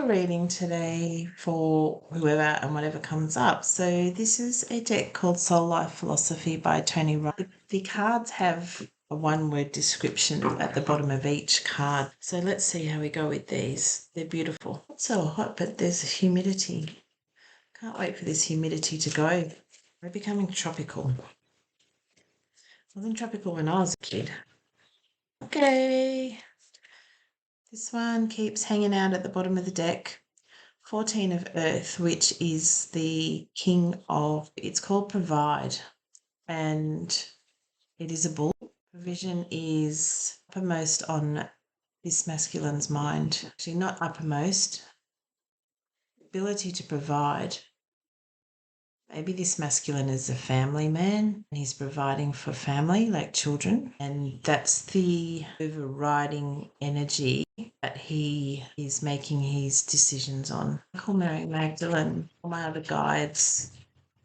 a reading today for whoever and whatever comes up. So this is a deck called Soul Life Philosophy by Tony Wright. The cards have a one-word description at the bottom of each card. So let's see how we go with these. They're beautiful. Not so hot, but there's humidity. Can't wait for this humidity to go. We're becoming tropical. Wasn't tropical when I was a kid. Okay. This one keeps hanging out at the bottom of the deck. 14 of Earth, which is the king of, it's called Provide, and it is a bull. Provision is uppermost on this masculine's mind. Actually, not uppermost. Ability to provide. Maybe this masculine is a family man and he's providing for family, like children, and that's the overriding energy that he is making his decisions on. Call Mary Magdalene, all my other guides,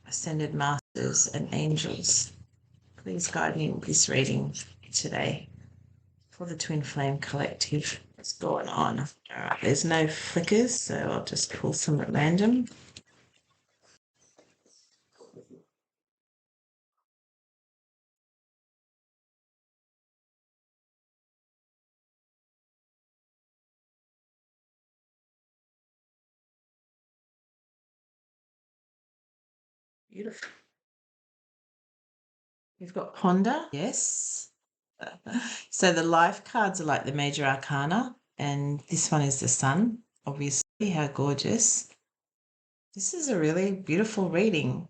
ascended masters and angels, please guide me in this reading today for the Twin Flame Collective. What's going on? All right, there's no flickers, so I'll just pull some at random. Beautiful. You've got Ponder, yes. So the life cards are like the major arcana, and this one is the sun, obviously. How gorgeous. This is a really beautiful reading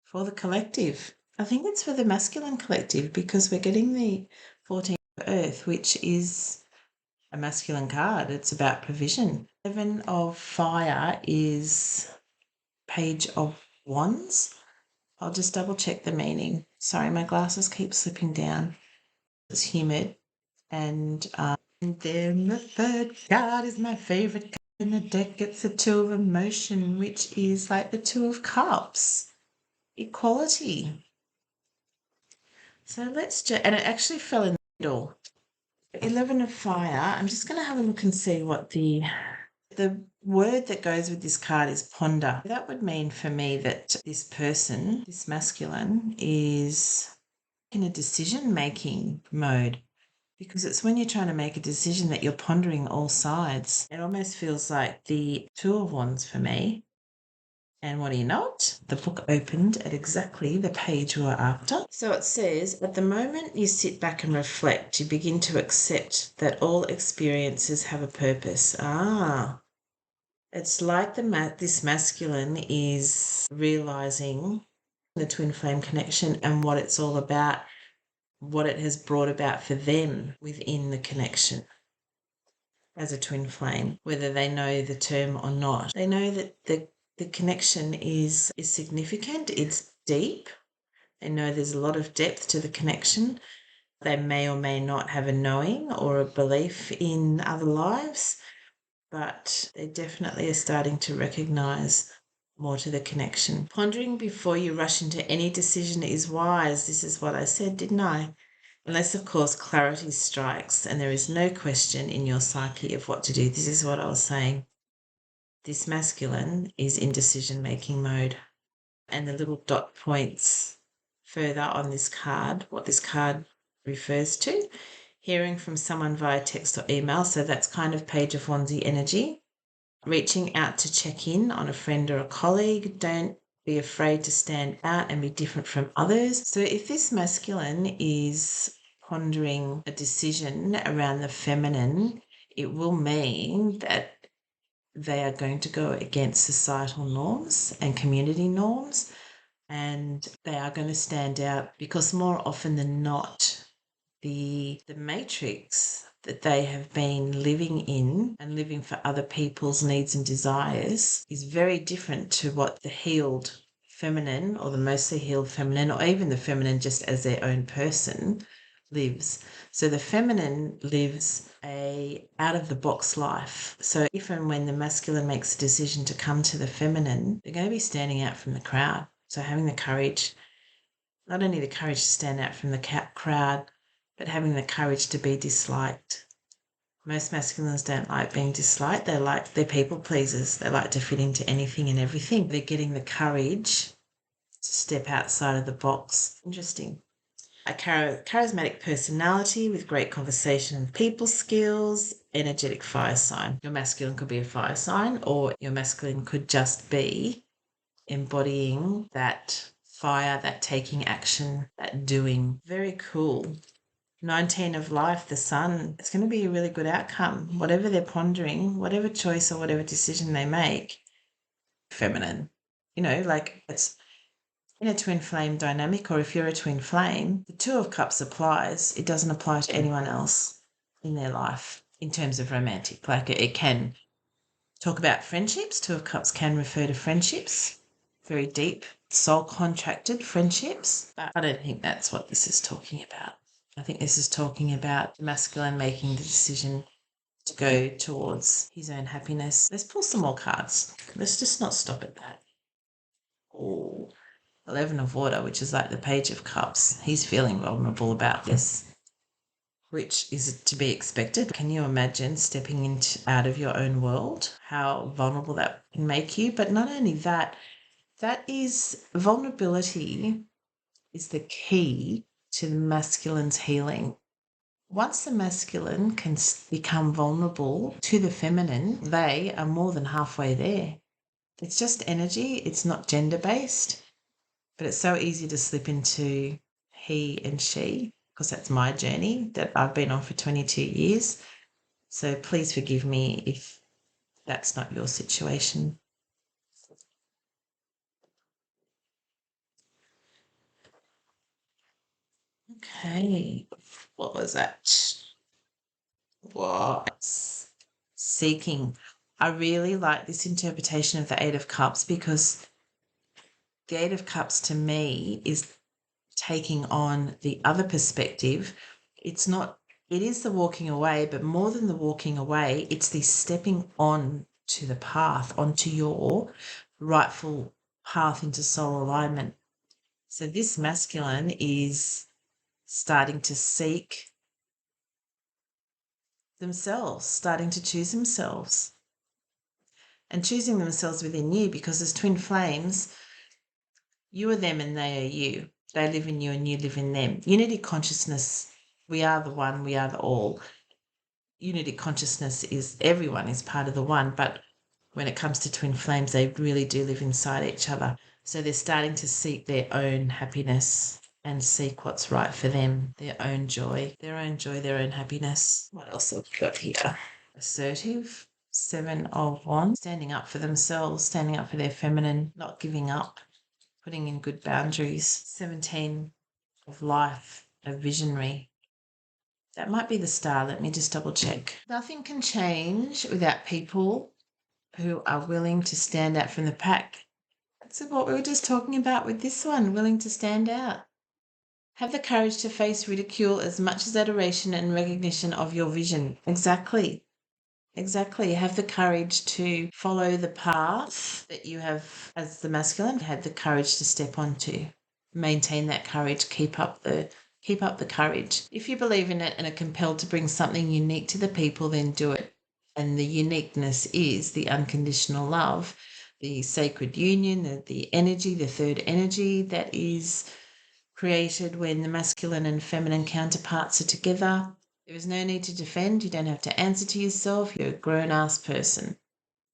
for the collective. I think it's for the masculine collective because we're getting the 14th of Earth, which is a masculine card. It's about provision. 7 of Fire is Page of Wands. I'll just double check the meaning. Sorry, my glasses keep slipping down. It's humid. And then the third card is my favorite card in the deck. It's the Two of Emotion, which is like the Two of Cups. Equality. So let's just, and it actually fell in the middle. 11 of Fire. I'm just going to have a look and see what the word that goes with this card is ponder. That would mean for me that this person, this masculine, is in a decision-making mode, because it's when you're trying to make a decision that you're pondering all sides. It almost feels like the Two of Wands for me. And what do you know? The book opened at exactly the page we were after. So it says, at the moment you sit back and reflect, you begin to accept that all experiences have a purpose. It's like this masculine is realizing the twin flame connection and what it's all about, what it has brought about for them within the connection as a twin flame, whether they know the term or not. They know that the connection is significant, it's deep. They know there's a lot of depth to the connection. They may or may not have a knowing or a belief in other lives, but they definitely are starting to recognize more to the connection. Pondering before you rush into any decision is wise. This is what I said, didn't I? Unless, of course, clarity strikes and there is no question in your psyche of what to do. This is what I was saying. This masculine is in decision-making mode. And the little dot points further on this card, what this card refers to. Hearing from someone via text or email, so that's kind of Page of Wandsy energy. Reaching out to check in on a friend or a colleague. Don't be afraid to stand out and be different from others. So if this masculine is pondering a decision around the feminine, it will mean that they are going to go against societal norms and community norms, and they are going to stand out because more often than not, the matrix that they have been living in and living for other people's needs and desires is very different to what the healed feminine or the mostly healed feminine or even the feminine just as their own person lives. So the feminine lives a out-of-the-box life. So if and when the masculine makes a decision to come to the feminine, they're going to be standing out from the crowd. So having the courage, not only the courage to stand out from the crowd, but having the courage to be disliked Most masculines don't like being disliked. They're people pleasers. They like to fit into anything and everything. They're getting the courage to step outside of the box. Interesting. A charismatic personality with great conversation and people skills, energetic fire sign. Your masculine could be a fire sign, or your masculine could just be embodying that fire, that taking action, that doing. Very cool. 19 of life, the sun. It's going to be a really good outcome. Whatever they're pondering, whatever choice or whatever decision they make, feminine. Like it's in a twin flame dynamic, or if you're a twin flame, the Two of Cups applies. It doesn't apply to anyone else in their life in terms of romantic. Like it can talk about friendships. Two of Cups can refer to friendships, very deep, soul contracted friendships. But I don't think that's what this is talking about. I think this is talking about the masculine making the decision to go towards his own happiness. Let's pull some more cards. Let's just not stop at that. Oh, 11 of water, which is like the Page of Cups. He's feeling vulnerable about this, which is to be expected. Can you imagine stepping out of your own world? How vulnerable that can make you. But not only that, vulnerability is the key to the masculine's healing. Once the masculine can become vulnerable to the feminine, they are more than halfway there. It's just energy. It's not gender-based. But it's so easy to slip into he and she, because that's my journey that I've been on for 22 years. So please forgive me if that's not your situation. Okay, what was that? What? Seeking. I really like this interpretation of the Eight of Cups, because the Eight of Cups to me is taking on the other perspective. It is the walking away, but more than the walking away, it's the stepping on to the path, onto your rightful path into soul alignment. So this masculine is starting to seek themselves, starting to choose themselves, and choosing themselves within you, because as twin flames, you are them and they are you. They live in you and you live in them. Unity consciousness, we are the one, we are the all. Unity consciousness is everyone is part of the one, but when it comes to twin flames, they really do live inside each other. So they're starting to seek their own happiness and seek what's right for them, their own joy, their own happiness. What else have we got here? Assertive, 7 of Wands, standing up for themselves, standing up for their feminine, not giving up, putting in good boundaries. 17 of life, a visionary. That might be the star. Let me just double check. Nothing can change without people who are willing to stand out from the pack. That's what we were just talking about with this one, willing to stand out. Have the courage to face ridicule as much as adoration and recognition of your vision. Exactly. Have the courage to follow the path that you have as the masculine, had the courage to step onto. Maintain that courage, keep up the courage. If you believe in it and are compelled to bring something unique to the people, then do it. And the uniqueness is the unconditional love, the sacred union, the energy, the third energy that is created when the masculine and feminine counterparts are together. There is no need to defend. You don't have to answer to yourself. You're a grown-ass person.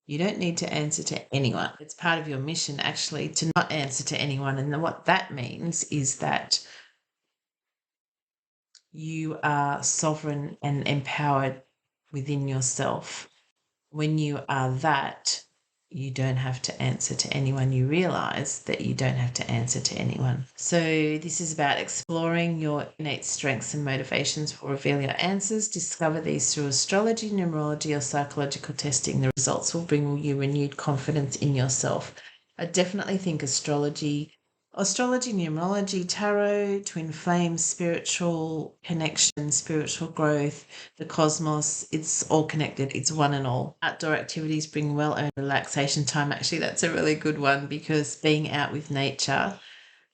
You don't need to answer to anyone. It's part of your mission, actually, to not answer to anyone. And what that means is that you are sovereign and empowered within yourself. When you are that, you don't have to answer to anyone. You realize that you don't have to answer to anyone. So this is about exploring your innate strengths and motivations for reveal your answers. Discover these through astrology, numerology, or psychological testing. The results will bring you renewed confidence in yourself. I definitely think astrology, numerology, tarot, twin flames, spiritual connection, spiritual growth, the cosmos, it's all connected. It's one and all. Outdoor activities bring well-earned relaxation time. Actually, that's a really good one, because being out with nature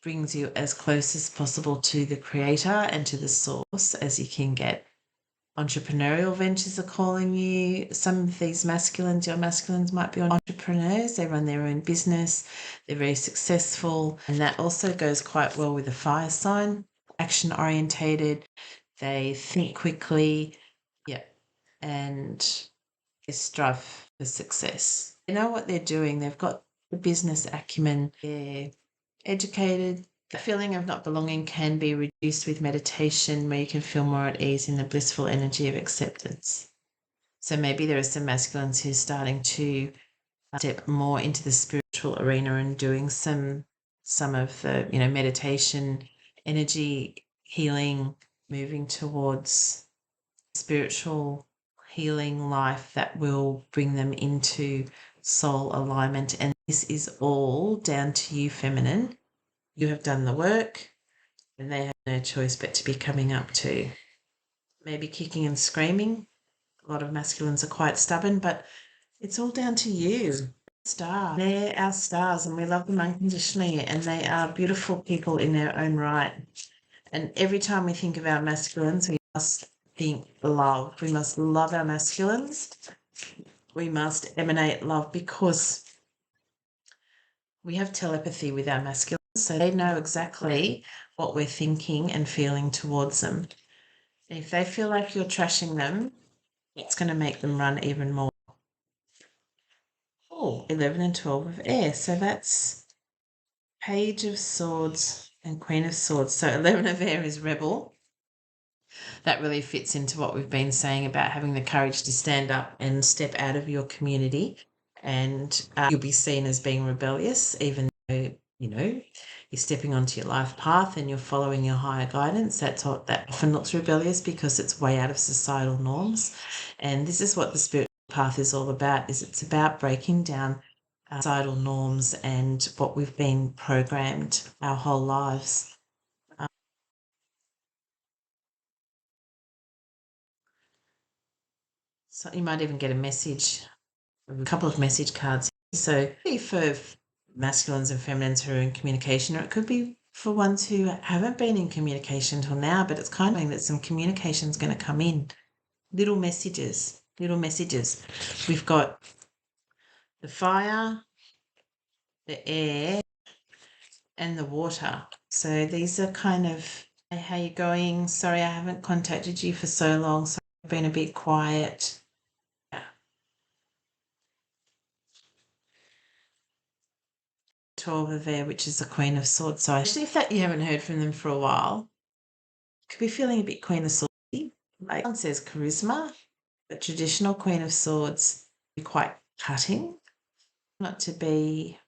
brings you as close as possible to the creator and to the source as you can get. entrepreneurial ventures are calling you. Some of these masculines, your masculines might be entrepreneurs. They run their own business. They're very successful. And that also goes quite well with a fire sign, action orientated. They think quickly. Yeah. And they strive for success. They know what they're doing. They've got the business acumen. They're educated. The feeling of not belonging can be reduced with meditation, where you can feel more at ease in the blissful energy of acceptance. So maybe there are some masculines who are starting to step more into the spiritual arena and doing some of the, meditation, energy healing, moving towards spiritual healing life that will bring them into soul alignment. And this is all down to you, feminine. You have done the work, and they have no choice but to be coming up to maybe kicking and screaming. A lot of masculines are quite stubborn, but it's all down to you. They're our stars, and we love them unconditionally, and they are beautiful people in their own right. And every time we think of our masculines, we must think love. We must love our masculines. We must emanate love, because we have telepathy with our masculines, so they know exactly what we're thinking and feeling towards them. And if they feel like you're trashing them, it's going to make them run even more. Oh, 11 and 12 of air. So that's Page of Swords and Queen of Swords. So 11 of air is rebel. That really fits into what we've been saying about having the courage to stand up and step out of your community, and you'll be seen as being rebellious, even though, you're stepping onto your life path and you're following your higher guidance. That often looks rebellious because it's way out of societal norms. And this is what the spiritual path is all about, it's about breaking down societal norms and what we've been programmed our whole lives. So you might even get a couple of message cards. So for masculines and feminines who are in communication, or it could be for ones who haven't been in communication till now, but it's kind of that some communication is going to come in. Little messages. We've got the fire, the air, and the water. So these are kind of, hey, how you going? Sorry, I haven't contacted you for so long, so I've been a bit quiet. 12 of air, which is the Queen of Swords. So actually, if that you haven't heard from them for a while, could be feeling a bit Queen of Swords. Like one says charisma, but traditional Queen of Swords be quite cutting, not to be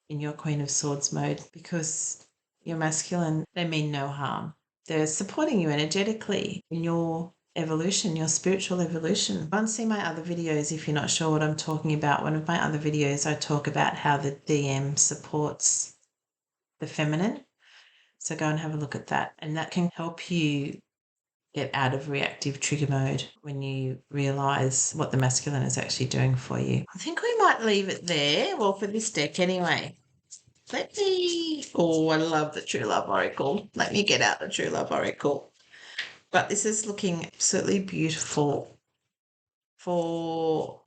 in your Queen of Swords mode, because you're masculine, they mean no harm. They're supporting you energetically in your evolution, your spiritual evolution. Go and see my other videos if you're not sure what I'm talking about. One of my other videos, I talk about how the DM supports the feminine. So go and have a look at that. And that can help you get out of reactive trigger mode when you realise what the masculine is actually doing for you. I think we might leave it there. Well, for this deck anyway. I love the True Love Oracle. Let me get out the True Love Oracle. But this is looking absolutely beautiful for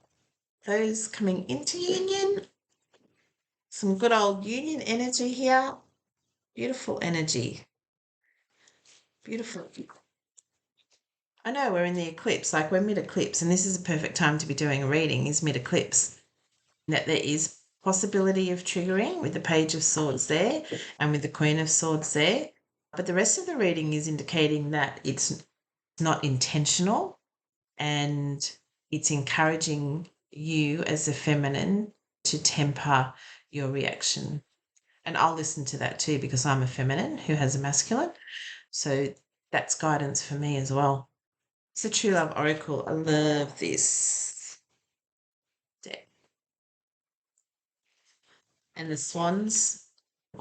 those coming into union. Some good old union energy here. Beautiful energy. Beautiful. I know we're in the eclipse, like we're mid-eclipse, and this is a perfect time to be doing a reading, is mid-eclipse. That there is possibility of triggering with the Page of Swords there and with the Queen of Swords there. But the rest of the reading is indicating that it's not intentional, and it's encouraging you as a feminine to temper your reaction. And I'll listen to that too, because I'm a feminine who has a masculine. So that's guidance for me as well. It's a True Love Oracle. I love this deck. And the swans,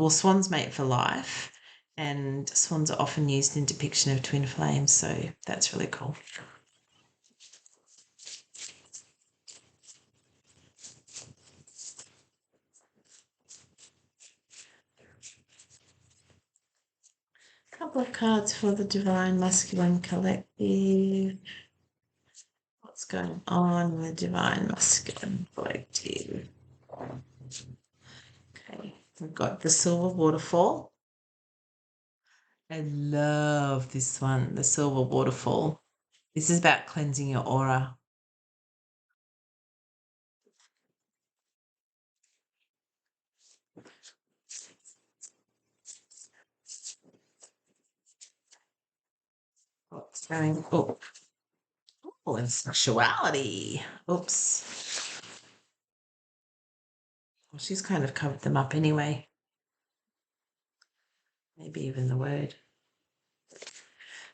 swans mate for life, and swans are often used in depiction of twin flames, so that's really cool. A couple couple of cards for the Divine Masculine Collective. What's going on in the Divine Masculine Collective? Okay, we've got the Silver Waterfall. I love this one, the Silver Waterfall. This is about cleansing your aura. What's going on? Oh, and sexuality. Oops. Well, she's kind of covered them up anyway. Maybe even the word.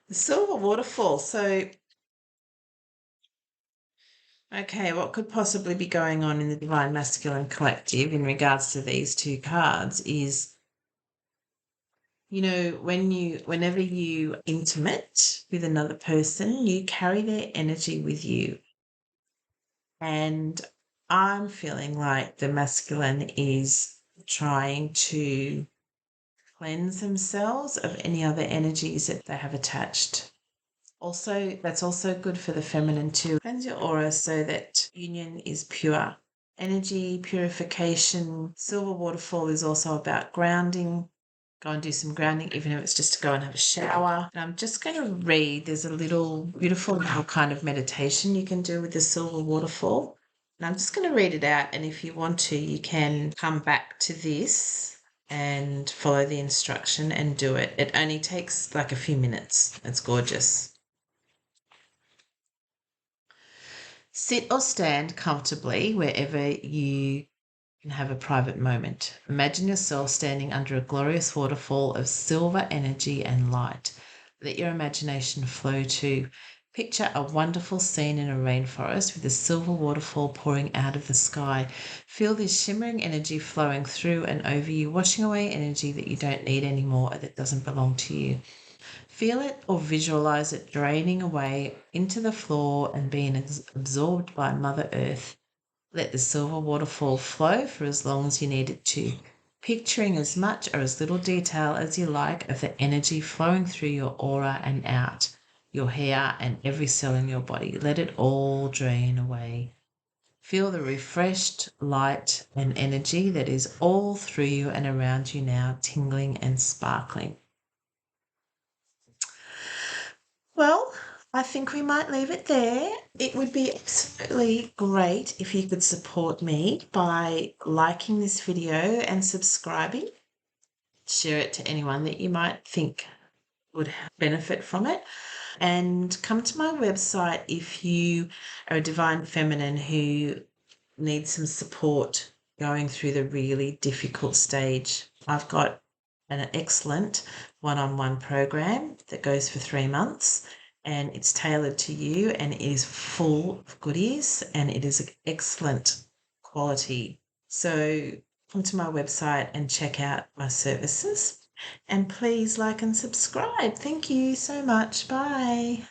The Silver Waterfall. So, okay, what could possibly be going on in the Divine Masculine Collective in regards to these two cards is, you know, whenever you intimate with another person, you carry their energy with you. And I'm feeling like the masculine is trying to cleanse themselves of any other energies that they have attached. Also, that's also good for the feminine too. Cleanse your aura so that union is pure. Energy, purification. Silver Waterfall is also about grounding. Go and do some grounding, even if it's just to go and have a shower. And I'm just going to read. There's a little beautiful little kind of meditation you can do with the Silver Waterfall. And I'm just going to read it out. And if you want to, you can come back to this and follow the instruction and do it. It only takes like a few minutes. It's gorgeous. Sit or stand comfortably wherever you can have a private moment. Imagine yourself standing under a glorious waterfall of silver energy and light. Let your imagination flow to. Picture a wonderful scene in a rainforest with a silver waterfall pouring out of the sky. Feel this shimmering energy flowing through and over you, washing away energy that you don't need anymore or that doesn't belong to you. Feel it or visualize it draining away into the floor and being absorbed by Mother Earth. Let the silver waterfall flow for as long as you need it to, picturing as much or as little detail as you like of the energy flowing through your aura and out, your hair and every cell in your body. Let it all drain away. Feel the refreshed light and energy that is all through you and around you now, tingling and sparkling. Well, I think we might leave it there. It would be absolutely great if you could support me by liking this video and subscribing. Share it to anyone that you might think would benefit from it. And come to my website if you are a divine feminine who needs some support going through the really difficult stage. I've got an excellent one-on-one program that goes for 3 months, and it's tailored to you, and it is full of goodies, and it is excellent quality. So come to my website and check out my services, and please like and subscribe. Thank you so much. Bye.